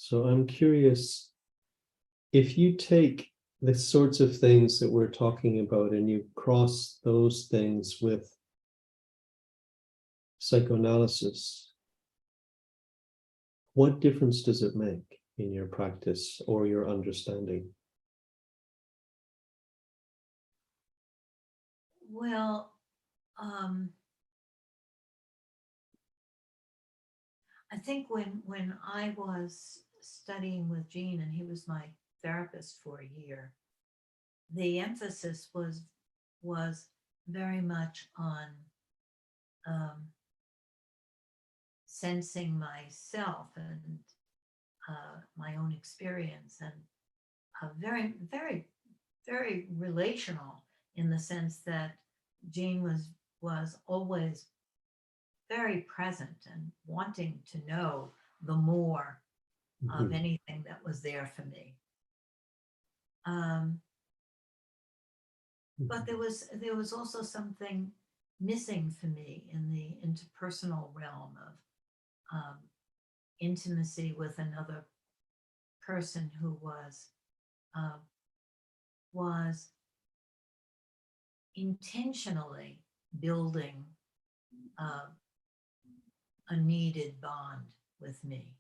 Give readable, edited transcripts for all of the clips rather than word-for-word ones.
So I'm curious, if you take the sorts of things that we're talking about and you cross those things with psychoanalysis, what difference does it make in your practice or your understanding? Well, I think when I was studying with Gene and he was my therapist for a year, the emphasis was very much on um, sensing myself and my own experience, and very, very, very relational in the sense that Gene was always very present and wanting to know the more of anything that was there for me. But there was also something missing for me in the interpersonal realm of intimacy with another person who was intentionally building a needed bond with me.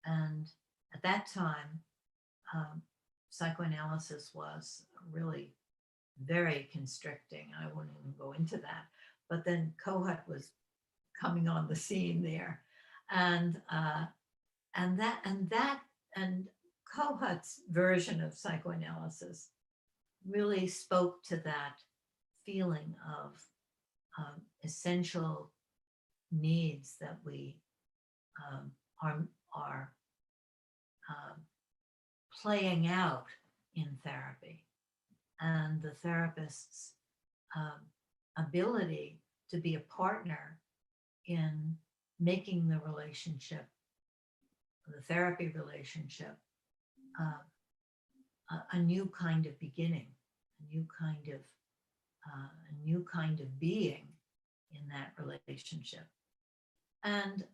And at that time, psychoanalysis was really very constricting. I wouldn't even go into that. But then Kohut was coming on the scene there, and Kohut's version of psychoanalysis really spoke to that feeling of essential needs that we are playing out in therapy, and the therapist's ability to be a partner in making the relationship, the therapy relationship, a new kind of beginning, a new kind of being in that relationship. And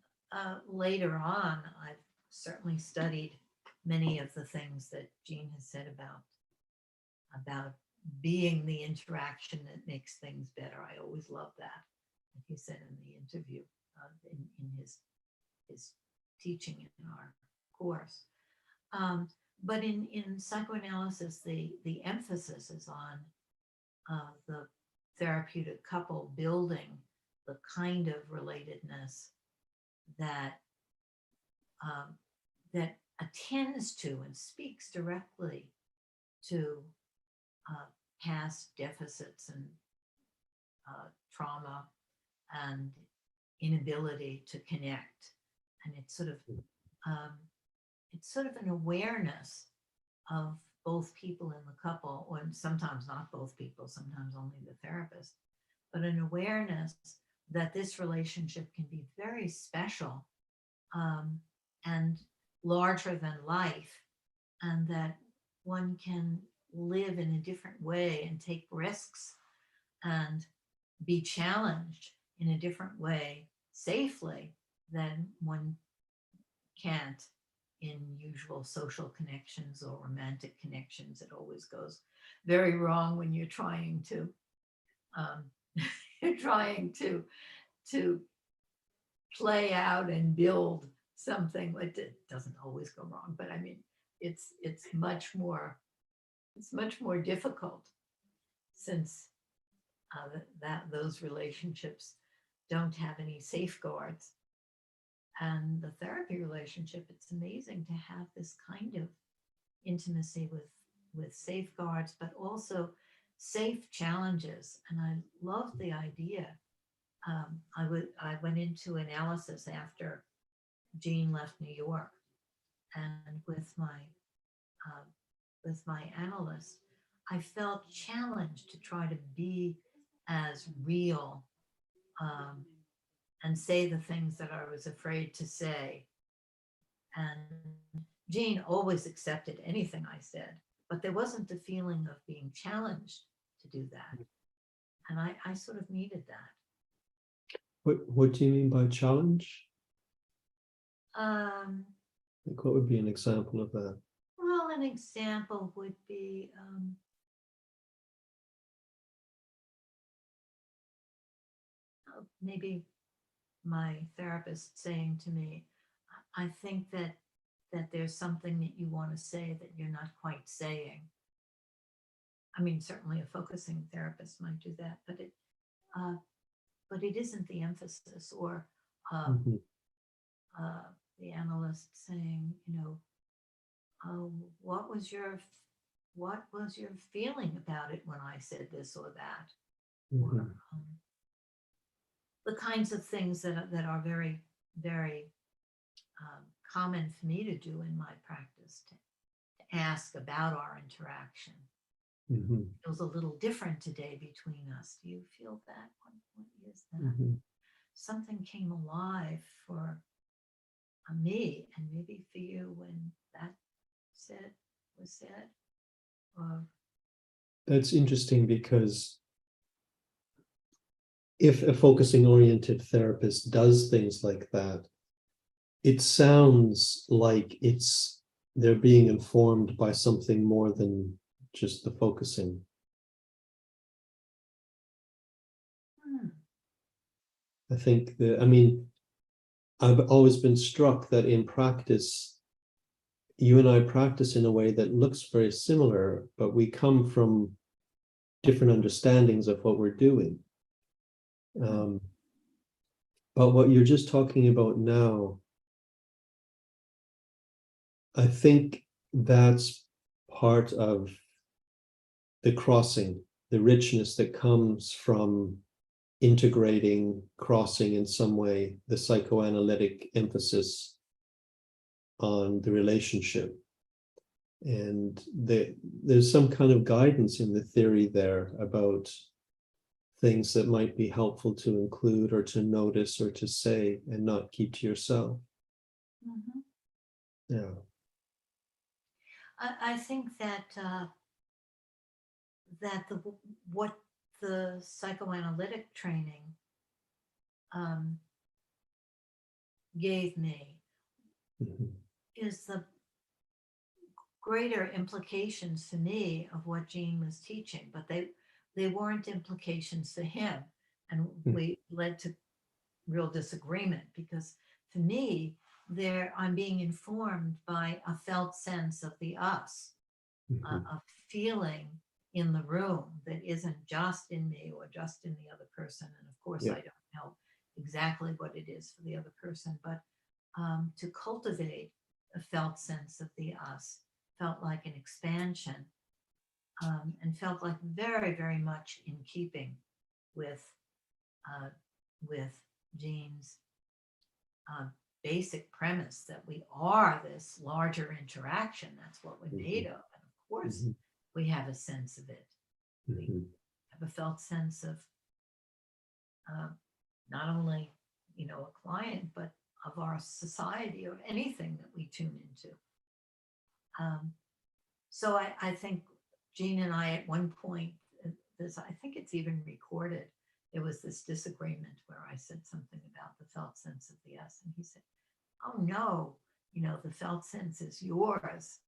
later on, I've certainly studied many of the things that Gene has said about being the interaction that makes things better. I always love that he said in the interview, in his teaching in our course. But in psychoanalysis, the emphasis is on the therapeutic couple building the kind of relatedness that that attends to and speaks directly to past deficits and trauma and inability to connect. And it's sort of an awareness of both people in the couple, or sometimes not both people, sometimes only the therapist, but an awareness that this relationship can be very special and larger than life, and that one can live in a different way and take risks and be challenged in a different way safely than one can't in usual social connections or romantic connections. It always goes very wrong when you're trying to to play out and build something. It doesn't always go wrong, but I mean, it's much more difficult since those relationships don't have any safeguards. And the therapy relationship, it's amazing to have this kind of intimacy with safeguards, but also safe challenges. And I love the idea. I went into analysis after Gene left New York, and with my analyst, I felt challenged to try to be as real and say the things that I was afraid to say. And Gene always accepted anything I said, but there wasn't the feeling of being challenged to do that. And I sort of needed that. What do you mean by challenge? Like, what would be an example of that? Well, an example would be maybe my therapist saying to me, I think that there's something that you want to say that you're not quite saying. I mean, certainly a focusing therapist might do that, uh, but it isn't the emphasis. Or Mhm. the analyst saying, oh, what was your feeling about it when I said this or that? Or Mhm. the kinds of things that are very, very common for me to do in my practice, to ask about our interaction. Mhm. It was a little different today between us. Do you feel that? What is that? Mhm. Something came alive for me, and maybe for you, when that was said. Or That's interesting because if a focusing oriented therapist does things like that, it sounds like they're being informed by something more than just the focusing. hmm, I think I mean, I've always been struck that in practice, you and I practice in a way that looks very similar, but we come from different understandings of what we're doing. Um, but what you're just talking about now, I think that's part of the crossing, the richness that comes from integrating crossing in some way, the psychoanalytic emphasis on the relationship. And there's some kind of guidance in the theory there about things that might be helpful to include or to notice or to say and not keep to yourself. mhm. Yeah. I think that what the psychoanalytic training um, gave me Mhm. is the greater implications to me of what Gene was teaching, but they weren't implications to him, and we led to real disagreement, because for me, there I'm being informed by a felt sense of the us, Mhm. a feeling in the room that isn't just in me or just in the other person. And of course, Yeah. I don't know exactly what it is for the other person, but to cultivate a felt sense of the us felt like an expansion, and felt like very, very much in keeping with uh, with Jean's uh, basic premise that we are this larger interaction. That's what we're made Mhm. of. And of course, Mhm. we have a sense of it. We Mhm. have a felt sense of uh, not only, a client, but of our society, or anything that we tune into. Um, so I think Gene and I, at one point, I think it's even recorded, there was this disagreement where I said something about the felt sense of the us. And he said, oh no, the felt sense is yours.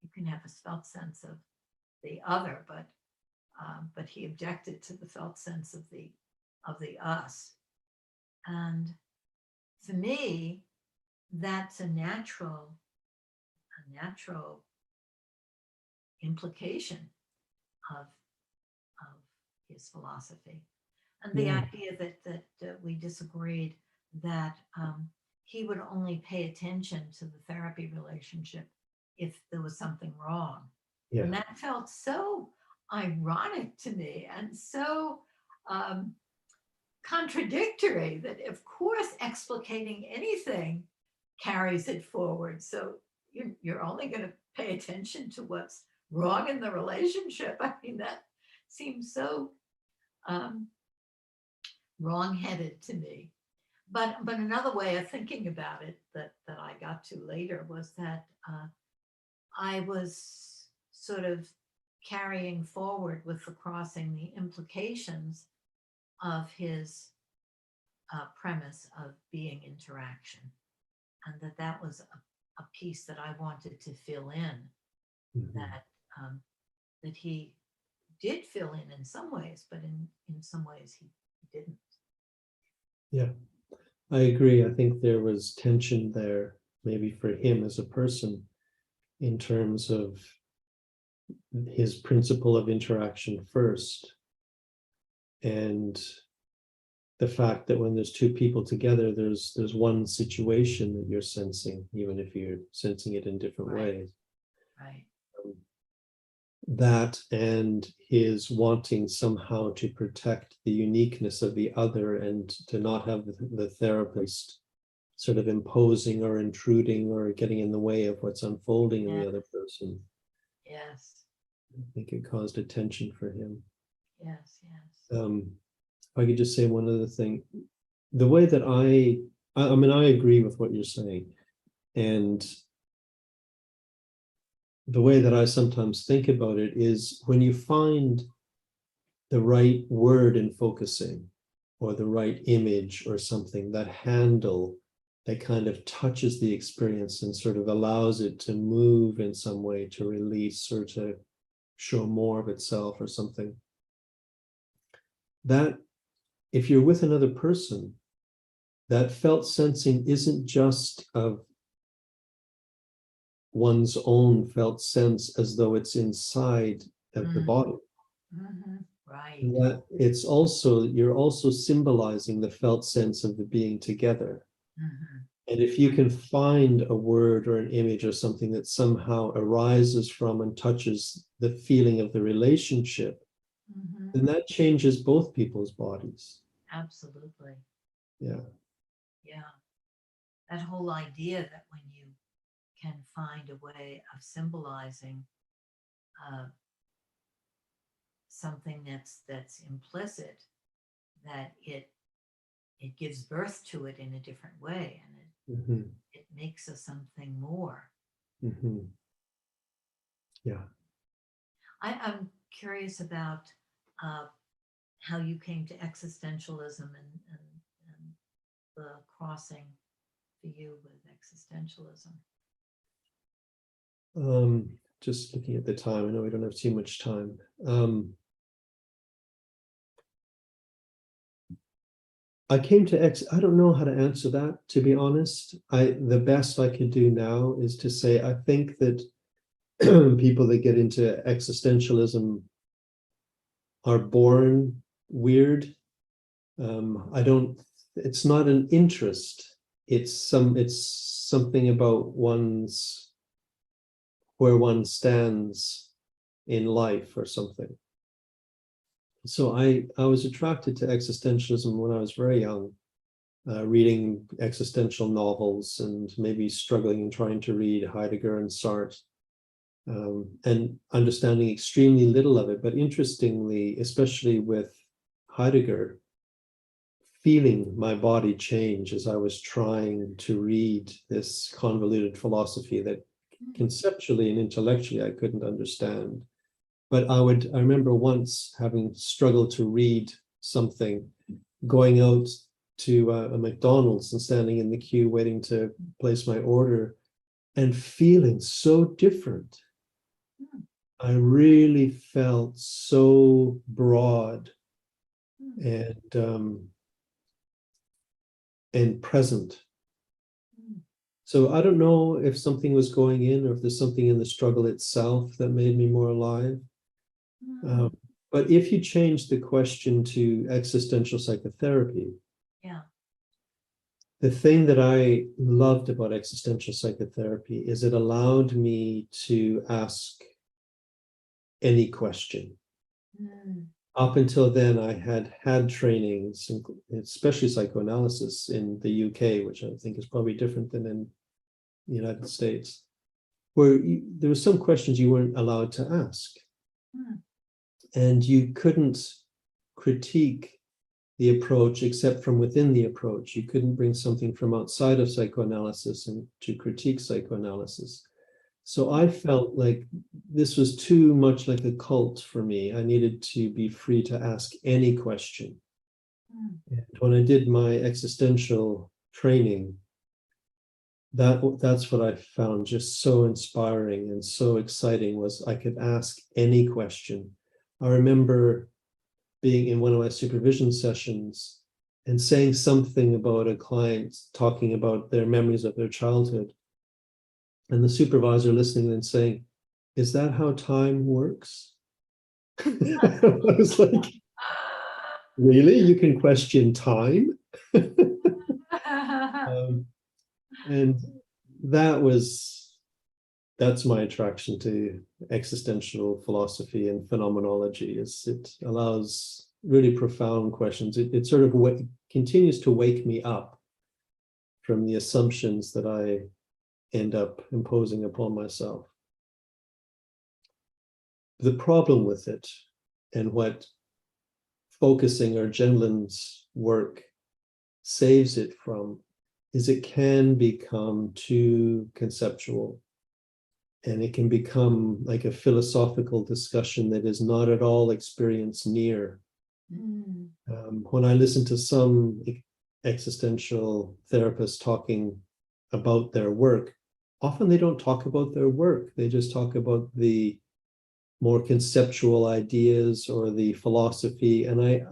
You can have a felt sense of the other, but he objected to the felt sense of the us. And for me, that's a natural implication of of his philosophy. And the Yeah. idea that we disagreed, that he would only pay attention to the therapy relationship if there was something wrong. And Yeah. that felt so ironic to me, and so um, contradictory, that, of course, explicating anything carries it forward. So you're only going to pay attention to what's wrong in the relationship. I mean, that seems so um, wrong-headed to me. But another way of thinking about it, that I got to later, was that I was sort of carrying forward with the crossing the implications of his premise of being interaction, and that was a piece that I wanted to fill in, Mhm. that he did fill in some ways, but in some ways he didn't. Yeah, I agree. I think there was tension there, maybe for him as a person, in terms of his principle of interaction first, and the fact that when there's two people together, there's one situation that you're sensing, even if you're sensing it in different Right. ways. Right. That and his wanting somehow to protect the uniqueness of the other and to not have the therapist sort of imposing or intruding or getting in the way of what's unfolding in Yeah. the other person. Yes. I think it caused a tension for him. Yes. Yes. If I could just say one other thing, the way that I mean, I agree with what you're saying, and the way that I sometimes think about it is when you find the right word in focusing, or the right image or something, that handle that kind of touches the experience and sort of allows it to move in some way, to release or to show more of itself or something. That if you're with another person, that felt sensing isn't just of one's own felt sense as though it's inside of the body. Right. That it's also, you're also symbolizing the felt sense of the being together. Mm-hmm. And if you can find a word or an image or something that somehow arises from and touches the feeling of the relationship, Mm-hmm. then that changes both people's bodies. Absolutely. Yeah. Yeah. That whole idea that when you can find a way of symbolizing uh, something that's implicit, that it gives birth to it in a different way, and Mm-hmm. it makes us something more. Mm-hmm. Yeah. I'm curious about uh, how you came to existentialism and the crossing for you with existentialism. Just looking at the time, I know we don't have too much time. I came to I don't know how to answer that, to be honest. The best I could do now is to say I think that people that get into existentialism are born weird. I don't, it's not an interest. It's something about where one stands in life or something. So I was attracted to existentialism when I was very young, reading existential novels and maybe struggling and trying to read Heidegger and Sartre, and understanding extremely little of it. But interestingly, especially with Heidegger, feeling my body change as I was trying to read this convoluted philosophy that conceptually and intellectually I couldn't understand. But I remember once having struggled to read something, going out to a McDonald's and standing in the queue waiting to place my order and feeling so different. I really felt so broad and present. So I don't know if something was going in or if there's something in the struggle itself that made me more alive. But if you change the question to existential psychotherapy, Yeah. the thing that I loved about existential psychotherapy is it allowed me to ask any question. Up until then, I had had trainings, especially psychoanalysis in the UK, which I think is probably different than in the United States, where there were some questions you weren't allowed to ask. And you couldn't critique the approach except from within the approach. You couldn't bring something from outside of psychoanalysis and to critique psychoanalysis. So I felt like this was too much like a cult for me. I needed to be free to ask any question. And when I did my existential training, that's what I found just so inspiring and so exciting, was I could ask any question. I remember being in one of my supervision sessions and saying something about a client talking about their memories of their childhood, and the supervisor listening and saying, "Is that how time works?" I was like, really? You can question time? Um, and that's my attraction to existential philosophy and phenomenology, is it allows really profound questions. It sort of continues to wake me up from the assumptions that I end up imposing upon myself. The problem with it, and what focusing or Genlin's work saves it from, is it can become too conceptual, and it can become like a philosophical discussion that is not at all experience near. When I listen to some existential therapists talking about their work, often they don't talk about their work. They just talk about the more conceptual ideas or the philosophy. And I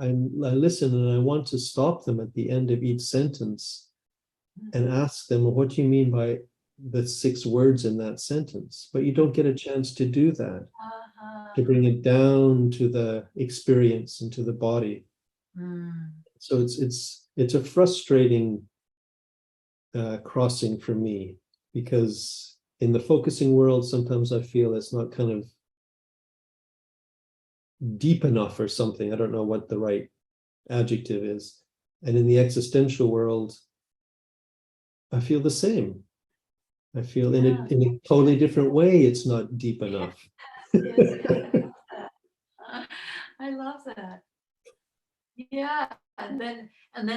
listen, and I want to stop them at the end of each sentence and ask them, well, what do you mean by the 6 words in that sentence? But you don't get a chance to do that, to bring it down to the experience and to the body. So it's a frustrating crossing for me, because in the focusing world, sometimes I feel it's not kind of deep enough or something. I don't know what the right adjective is. And in the existential world, I feel the same. I feel in a totally different way, it's not deep enough. I love that. Yeah, and then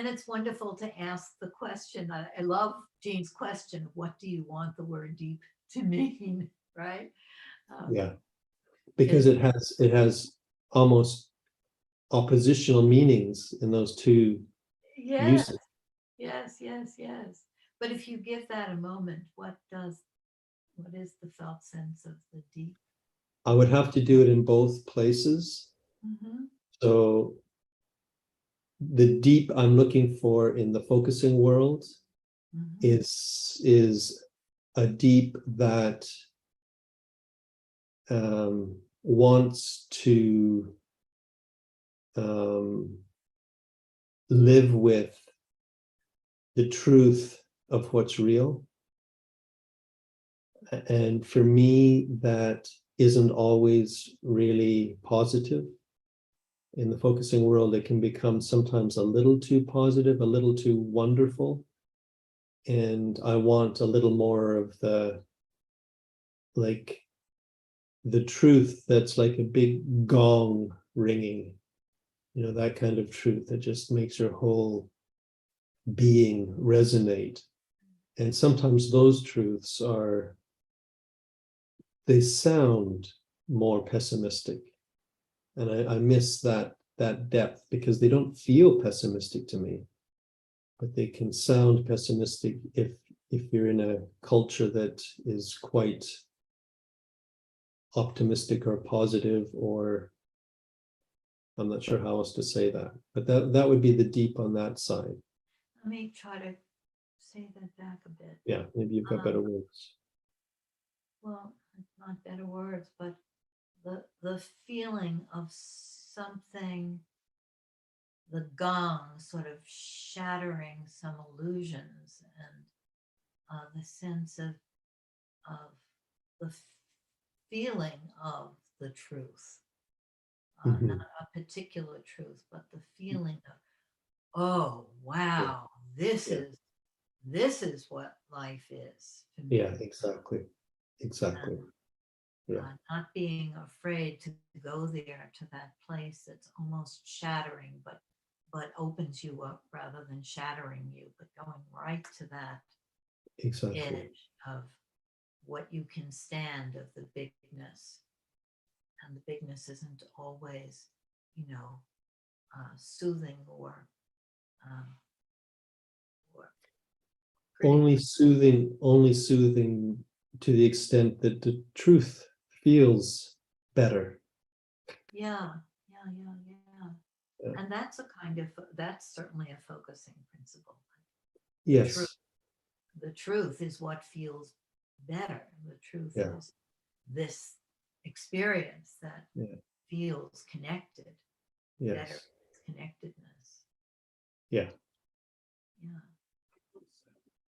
it's wonderful to ask the question. I love Jean's question, what do you want the word deep to mean, right? Yeah, because it has almost oppositional meanings in those two Yes, uses. yes. But if you give that a moment, what is the felt sense of the deep? I would have to do it in both places. So the deep I'm looking for in the focusing world is a deep that wants to live with the truth of what's real. And for me, that isn't always really positive. In the focusing world, it can become sometimes a little too positive, a little too wonderful. And I want a little more of the truth that's like a big gong ringing, that kind of truth that just makes your whole being resonate. And sometimes those truths they sound more pessimistic. And I miss that depth, because they don't feel pessimistic to me, but they can sound pessimistic if you're in a culture that is quite optimistic or positive, or I'm not sure how else to say that, but that would be the deep on that side. Let me try to say that back a bit. Yeah, maybe you've got better words. Well, not better words, but the feeling of something, the gong sort of shattering some illusions, and the sense of the feeling of the truth, not a particular truth, but the feeling of, oh wow, this is what life is to me. Yeah, exactly. Yeah, Not being afraid to go there, to that place that's almost shattering, but opens you up rather than shattering you, but going right to that exactly. edge of what you can stand, of the bigness. And the bigness isn't always, soothing or only soothing to the extent that the truth feels better. Yeah. Yeah. And that's certainly a focusing principle. Yes. The truth is what feels better. The truth Yeah. is this experience that Yeah. feels connected, better Yes. connectedness. Yeah. Yeah.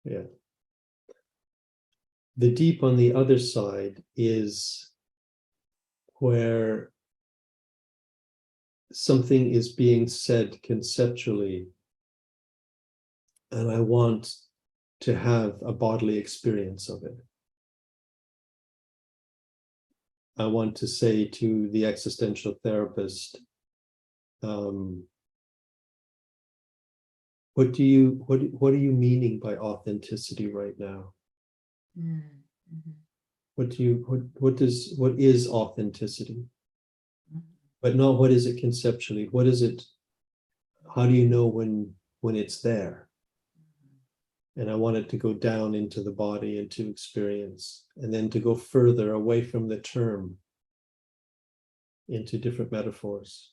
Yeah. The deep on the other side is where something is being said conceptually, and I want to have a bodily experience of it. I want to say to the existential therapist, what are you meaning by authenticity right now? Mm-hmm. What is authenticity? Mm-hmm. But not what is it conceptually? What is it? How do you know when it's there? And I want it to go down into the body, into experience, and then to go further away from the term into different metaphors.